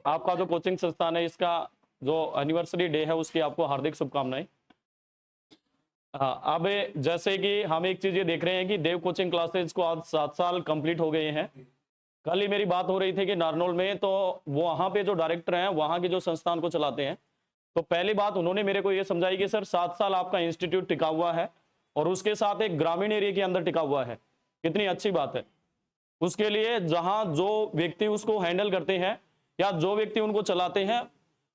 आपका जो कोचिंग संस्थान है इसका जो एनिवर्सरी डे है उसकी आपको हार्दिक शुभकामनाएं। हाँ, अब जैसे कि हम एक चीज ये देख रहे हैं कि देव कोचिंग क्लासेज को आज 7 साल कंप्लीट हो गए हैं। कल ही मेरी बात हो रही थी कि नारनौल में, तो वो वहां पे जो डायरेक्टर हैं वहां के जो संस्थान को चलाते हैं, तो पहली बात उन्होंने मेरे को ये समझाई कि सर 7 साल आपका इंस्टीट्यूट टिका हुआ है और उसके साथ एक ग्रामीण एरिया के अंदर टिका हुआ है। कितनी अच्छी बात है। उसके लिए जहां जो व्यक्ति उसको हैंडल करते हैं या जो व्यक्ति उनको चलाते हैं,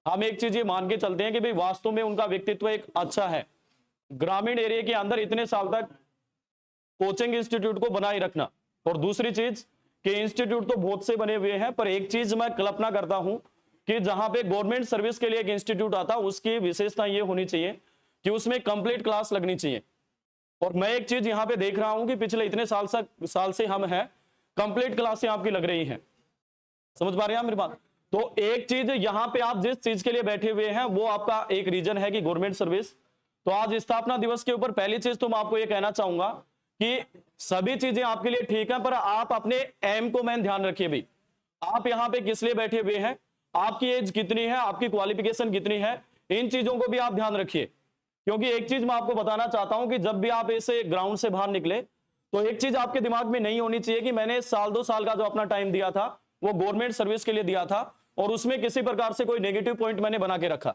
हम एक चीज ये मान के चलते हैं कि भाई वास्तव में उनका व्यक्तित्व एक अच्छा है। ग्रामीण एरिया के अंदर इतने साल तक कोचिंग इंस्टीट्यूट को बनाए रखना। और दूसरी चीज कि इंस्टीट्यूट तो बहुत से बने हुए हैं, पर एक चीज मैं कल्पना करता हूं कि जहां पे गवर्नमेंट सर्विस के लिए एक इंस्टीट्यूट आता, उसकी विशेषता ये होनी चाहिए कि उसमें कंप्लीट क्लास लगनी चाहिए। और मैं एक चीज यहां पे देख रहा हूं कि पिछले इतने साल से हम हैं, कंप्लीट क्लासें आपकी लग रही हैं। समझ पा रहे हैं मेरी बात? तो एक चीज यहां पे आप जिस चीज के लिए बैठे हुए हैं वो आपका एक रीजन है कि गवर्नमेंट सर्विस। तो आज स्थापना दिवस के ऊपर पहली चीज तो मैं आपको ये कहना चाहूंगा कि सभी चीजें आपके लिए ठीक है, पर आप अपने एम को मैन ध्यान रखिए भी। आप यहाँ पे किस लिए बैठे हुए हैं, आपकी एज कितनी है, आपकी क्वालिफिकेशन कितनी है, इन चीजों को भी आप ध्यान रखिए। क्योंकि एक चीज मैं आपको बताना चाहता हूं कि जब भी आप ऐसे ग्राउंड से बाहर निकले तो एक चीज आपके दिमाग में नहीं होनी चाहिए कि मैंने साल 2 साल का जो अपना टाइम दिया था वो गवर्नमेंट सर्विस के लिए दिया था और उसमें किसी प्रकार से कोई नेगेटिव पॉइंट मैंने बना के रखा।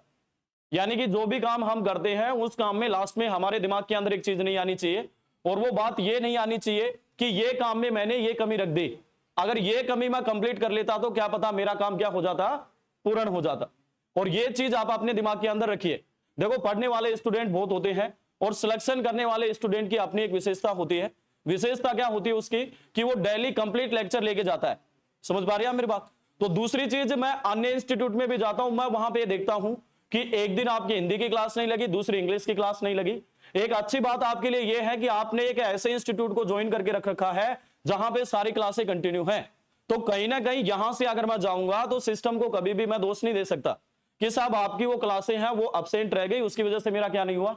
यानी कि जो भी काम हम करते हैं उस काम में लास्ट में हमारे दिमाग के अंदर एक चीज नहीं आनी चाहिए, और वो बात ये नहीं आनी चाहिए कि ये काम में मैंने ये कमी रख दी, अगर ये कमी मैं कंप्लीट कर लेता तो क्या पता मेरा काम क्या हो जाता, पूर्ण हो जाता। और ये चीज आप अपने दिमाग के अंदर रखिए। देखो, पढ़ने वाले स्टूडेंट बहुत होते हैं और सिलेक्शन करने वाले स्टूडेंट की अपनी एक विशेषता होती है। विशेषता क्या होती है उसकी कि वो डेली कंप्लीट लेक्चर लेके जाता है। समझ पा रहे हैं मेरी बात? तो दूसरी चीज, मैं अन्य इंस्टीट्यूट में भी जाता हूं, मैं वहां पे देखता हूं कि एक दिन आपकी हिंदी की क्लास नहीं लगी, दूसरी इंग्लिश की क्लास नहीं लगी। एक अच्छी बात आपके लिए यह है कि आपने एक ऐसे इंस्टीट्यूट को ज्वाइन करके रख रखा है जहां पे सारी क्लासें कंटिन्यू हैं। तो कहीं ना कहीं यहां से अगर मैं जाऊंगा तो सिस्टम को कभी भी मैं दोष नहीं दे सकता कि साहब आपकी वो क्लासें हैं वो अब्सेंट रह गई, उसकी वजह से मेरा क्या नहीं हुआ,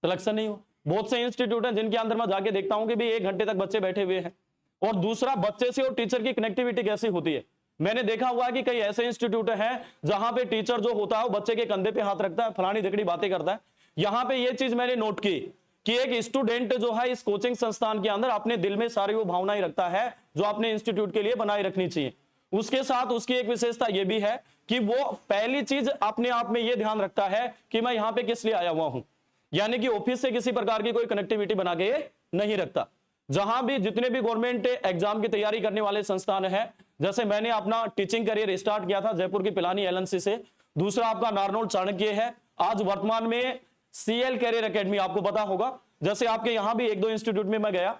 सिलेक्शन नहीं हुआ। बहुत से इंस्टीट्यूट हैं जिनके अंदर मैं जाके देखता हूं कि भाई 1 घंटे तक बच्चे बैठे हुए हैं। और दूसरा, बच्चे से और टीचर की कनेक्टिविटी कैसी होती है। मैंने देखा हुआ है कि कई ऐसे इंस्टीट्यूट हैं जहां पे टीचर जो होता है वो बच्चे के कंधे पे हाथ रखता है, फलानी दिकड़ी बातें करता है। यहां पे ये चीज मैंने नोट की कि एक स्टूडेंट जो है इस कोचिंग संस्थान के अंदर अपने दिल में सारी वो भावनाएं रखता है जो अपने इंस्टीट्यूट के लिए बनाए रखनी चाहिए। उसके साथ उसकी एक विशेषता यह भी है कि वो पहली चीज अपने आप में यह ध्यान रखता है कि मैं यहां पे किस लिए आया हुआ हूं। यानी कि ऑफिस से किसी प्रकार की कोई कनेक्टिविटी बना के नहीं रखता। जहां भी जितने भी गवर्नमेंट एग्जाम की तैयारी करने वाले संस्थान है, जैसे मैंने अपना टीचिंग करियर स्टार्ट किया था जयपुर की पिलानी एलएनसी से, दूसरा आपका नारनौल चाणक्य है, आज वर्तमान में सीएल कैरियर एकेडमी आपको पता होगा। जैसे आपके यहां भी 1-2 इंस्टीट्यूट में मैं गया,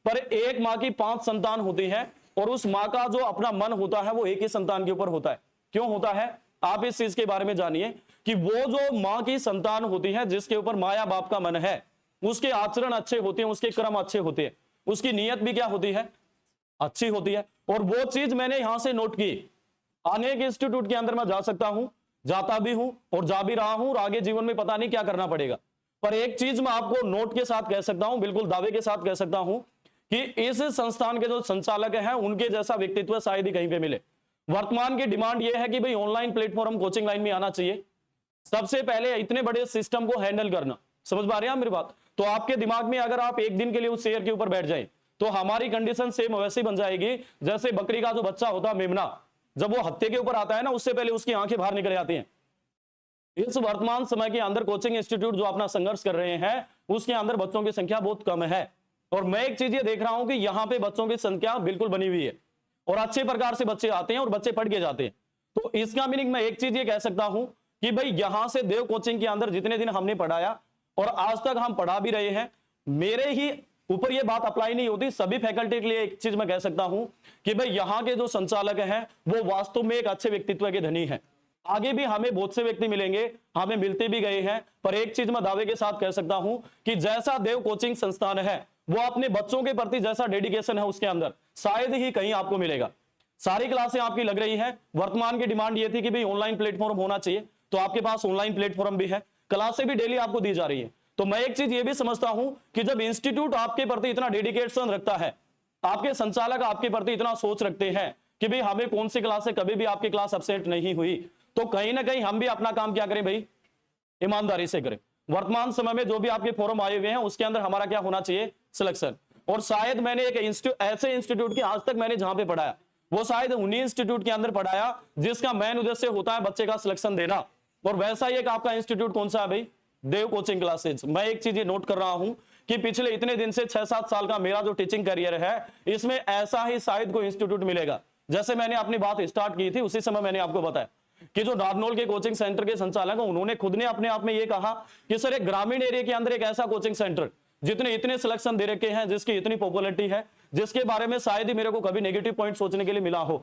पर एक माँ की 5 संतान होती है और उस माँ का जो अपना मन होता है वो एक ही संतान के ऊपर होता है। क्यों होता है, आप इस चीज के बारे में जानिए कि वो जो माँ की संतान होती है जिसके ऊपर माया बाप का मन है, उसके आचरण अच्छे होते हैं, उसके कर्म अच्छे होते हैं, उसकी नीयत भी क्या होती है, अच्छी होती है। और वो चीज मैंने यहां से नोट की। अनेक इंस्टीट्यूट के अंदर मैं जा सकता हूं, जाता भी हूं और जा भी रहा हूं, और आगे जीवन में पता नहीं क्या करना पड़ेगा। पर एक चीज मैं आपको नोट के साथ कह सकता हूं, बिल्कुल दावे के साथ कह सकता हूं कि इस संस्थान के जो संचालक हैं उनके जैसा व्यक्तित्व शायद ही कहीं पे मिले। वर्तमान की डिमांड यह है कि भाई ऑनलाइन प्लेटफॉर्म कोचिंग लाइन में आना चाहिए, सबसे पहले इतने बड़े सिस्टम को हैंडल करना। समझ पा रहे हैं मेरी बात? तो आपके दिमाग में अगर आप एक दिन के लिए उस चेयर के ऊपर बैठ जाएं तो हमारी कंडीशन सेम वैसी बन जाएगी जैसे बकरी का जो बच्चा होता है मेमना, जब वो हत्थे के ऊपर आता है ना, उससे पहले उसकी आंखें बाहर निकल जाती हैं। इस वर्तमान समय के अंदर कोचिंग इंस्टीट्यूट जो अपना संघर्ष कर रहे हैं उसके अंदर बच्चों की संख्या बहुत कम है। और मैं एक चीज ये देख रहा हूं कि यहां पे बच्चों की संख्या बिल्कुल बनी हुई है और अच्छे प्रकार से बच्चे आते हैं और बच्चे पढ़ के जाते हैं। तो इसका मीनिंग मैं एक चीज ये कह सकता हूं कि भाई यहां से देव कोचिंग के अंदर जितने दिन हमने पढ़ाया और आज तक हम पढ़ा भी रहे हैं, मेरे ही ऊपर ये बात अप्लाई नहीं होती, सभी फैकल्टी के लिए एक चीज मैं कह सकता हूं कि भाई यहां के जो संचालक हैं वो वास्तव में एक अच्छे व्यक्तित्व के धनी हैं। आगे भी हमें बहुत से व्यक्ति मिलेंगे, हमें मिलते भी गए हैं, पर एक चीज मैं दावे के साथ कह सकता हूं कि जैसा देव कोचिंग संस्थान है वो अपने बच्चों के प्रति जैसा डेडिकेशन है उसके अंदर शायद ही कहीं आपको मिलेगा। सारी क्लासें आपकी लग रही है। वर्तमान की डिमांड ये थी कि भाई ऑनलाइन प्लेटफॉर्म होना चाहिए, तो आपके पास ऑनलाइन प्लेटफॉर्म भी है, क्लासें भी डेली आपको दी जा रही है। तो मैं एक चीज ये भी समझता हूं कि जब इंस्टीट्यूट आपके प्रति इतना डेडिकेशन रखता है, आपके संचालक आपके प्रति इतना सोच रखते हैं कि भाई हमें कौन सी क्लास है, कभी भी आपकी क्लास एब्सेंट नहीं हुई, तो कहीं ना कहीं हम भी अपना काम क्या करें भाई, ईमानदारी से करें। वर्तमान समय में जो भी आपके फॉर्म आए हुए हैं उसके अंदर हमारा क्या होना चाहिए, सिलेक्शन। और शायद मैंने एक ऐसे इंस्टीट्यूट की आज तक मैंने जहां पे पढ़ाया वो शायद उन्हीं इंस्टीट्यूट के अंदर पढ़ाया जिसका मेन उद्देश्य होता है बच्चे का सिलेक्शन देना। और वैसा ही एक आपका इंस्टीट्यूट कौन सा है भाई, देव कोचिंग क्लासेज। मैं एक चीज ये नोट कर रहा हूं कि पिछले इतने दिन से 6-7 साल का मेरा जो टीचिंग करियर है इसमें ऐसा ही शायद कोई इंस्टीट्यूट मिलेगा। जैसे मैंने अपनी बात स्टार्ट की थी उसी समय मैंने आपको बताया कि जो नारनौल के कोचिंग सेंटर के संचालक हैं उन्होंने खुद ने अपने आप में ये कहा कि सर एक ग्रामीण एरिया के अंदर एक ऐसा कोचिंग सेंटर जितने इतने सिलेक्शन दे रखे हैं, जिसकी इतनी पॉपुलैरिटी है, जिसके बारे में शायद ही मेरे को कभी नेगेटिव पॉइंट सोचने के लिए मिला हो,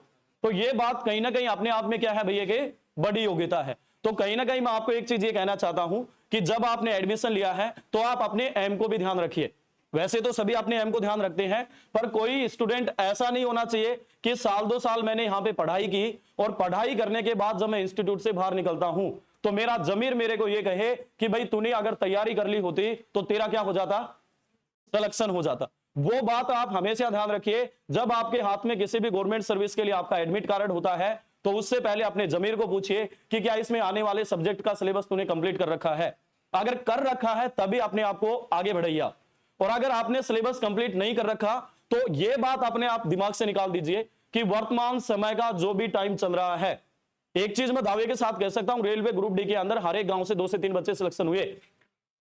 तो ये बात कहीं ना कहीं अपने आप में क्या है भैया कि बड़ी योग्यता है। तो कहीं ना कहीं मैं आपको एक चीज ये कहना चाहता हूं कि जब आपने एडमिशन लिया है तो आप अपने एम को भी ध्यान रखिए। वैसे तो सभी अपने एम को ध्यान रखते हैं, पर कोई स्टूडेंट ऐसा नहीं होना चाहिए कि साल 2 साल मैंने यहां पे पढ़ाई की और पढ़ाई करने के बाद जब मैं इंस्टीट्यूट से बाहर निकलता हूं तो मेरा जमीर मेरे को ये कहे कि भाई तूने अगर तैयारी कर ली होती तो तेरा क्या हो जाता, सिलेक्शन हो जाता। वो बात आप हमेशा ध्यान रखिए, जब आपके हाथ में किसी भी गवर्नमेंट सर्विस के लिए आपका एडमिट कार्ड होता है तो उससे पहले अपने जमीर को पूछिए कि क्या इसमें आने वाले सब्जेक्ट का सिलेबस तूने कंप्लीट कर रखा है। अगर कर रखा है तभी अपने आप को आगे बढ़ाइए आप, और अगर आपने सिलेबस कंप्लीट नहीं कर रखा तो यह बात अपने आप दिमाग से निकाल दीजिए कि वर्तमान समय का जो भी टाइम चल रहा है, एक चीज मैं दावे के साथ कह सकता हूं, रेलवे ग्रुप डी के अंदर हर एक गांव से 2 से 3 बच्चे सिलेक्शन हुए,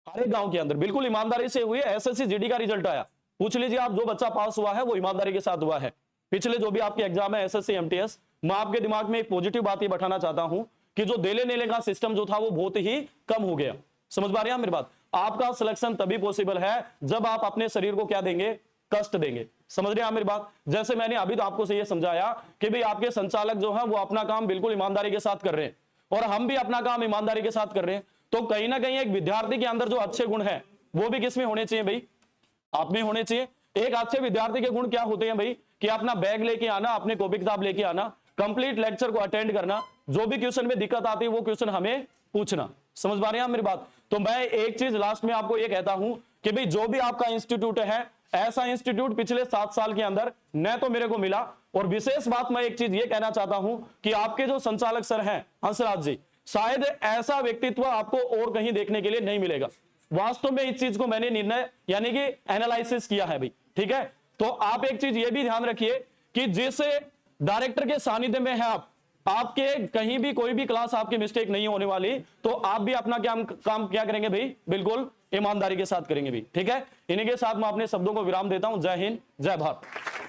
हर एक गांव के अंदर बिल्कुल ईमानदारी से हुए। एसएससी जीडी का रिजल्ट आया, पूछ लीजिए आप, जो बच्चा पास हुआ है वो ईमानदारी के साथ हुआ है। पिछले जो भी आपके एग्जाम है एसएससी एमटीएस, मैं आपके दिमाग में एक पॉजिटिव बात ये बैठाना चाहता हूं कि जो देले नेले का सिस्टम जो था वो बहुत ही कम हो गया। समझ पा रहे हैं मेरी बात? आपका सिलेक्शन तभी पॉसिबल है जब आप अपने शरीर को क्या देंगे, कष्ट देंगे। समझ रहे हैं मेरी बात? जैसे मैंने अभी तो आपको ये समझाया कि भाई आपके संचालक जो है वो अपना काम बिल्कुल ईमानदारी के साथ कर रहे हैं और हम भी अपना काम ईमानदारी के साथ कर रहे हैं, तो कहीं ना कहीं एक विद्यार्थी के अंदर जो अच्छे गुण है वो भी किसमें होने चाहिए भाई, आप में होने चाहिए। एक अच्छे विद्यार्थी के गुण क्या होते हैं भाई, कि अपना बैग लेके आना, अपने कॉपी किताब लेके आना, कंप्लीट लेक्चर को अटेंड करना, जो भी क्वेश्चन में दिक्कत आती है वो क्वेश्चन हमें पूछना। समझ पा रहे हैं मेरी बात? तो मैं एक चीज लास्ट में आपको ये कहता हूं कि भाई जो भी आपका इंस्टीट्यूट है, ऐसा इंस्टीट्यूट पिछले 7 साल के अंदर न तो मेरे को मिला, और विशेष बात मैं एक चीज ये कहना चाहता हूं कि आपके जो संचालक सर हैं हंसराज जी, शायद ऐसा व्यक्तित्व आपको और कहीं देखने के लिए नहीं मिलेगा। वास्तव में इस चीज को मैंने निर्णय यानी कि एनालिसिस किया है भाई, ठीक है? तो आप एक चीज ये भी ध्यान रखिए कि जिस डायरेक्टर के सानिध्य में है आप, आपके कहीं भी कोई भी क्लास आपकी मिस्टेक नहीं होने वाली, तो आप भी अपना काम क्या करेंगे भाई, बिल्कुल ईमानदारी के साथ करेंगे भी, ठीक है? इन्हीं के साथ मैं अपने शब्दों को विराम देता हूं। जय हिंद, जय भारत।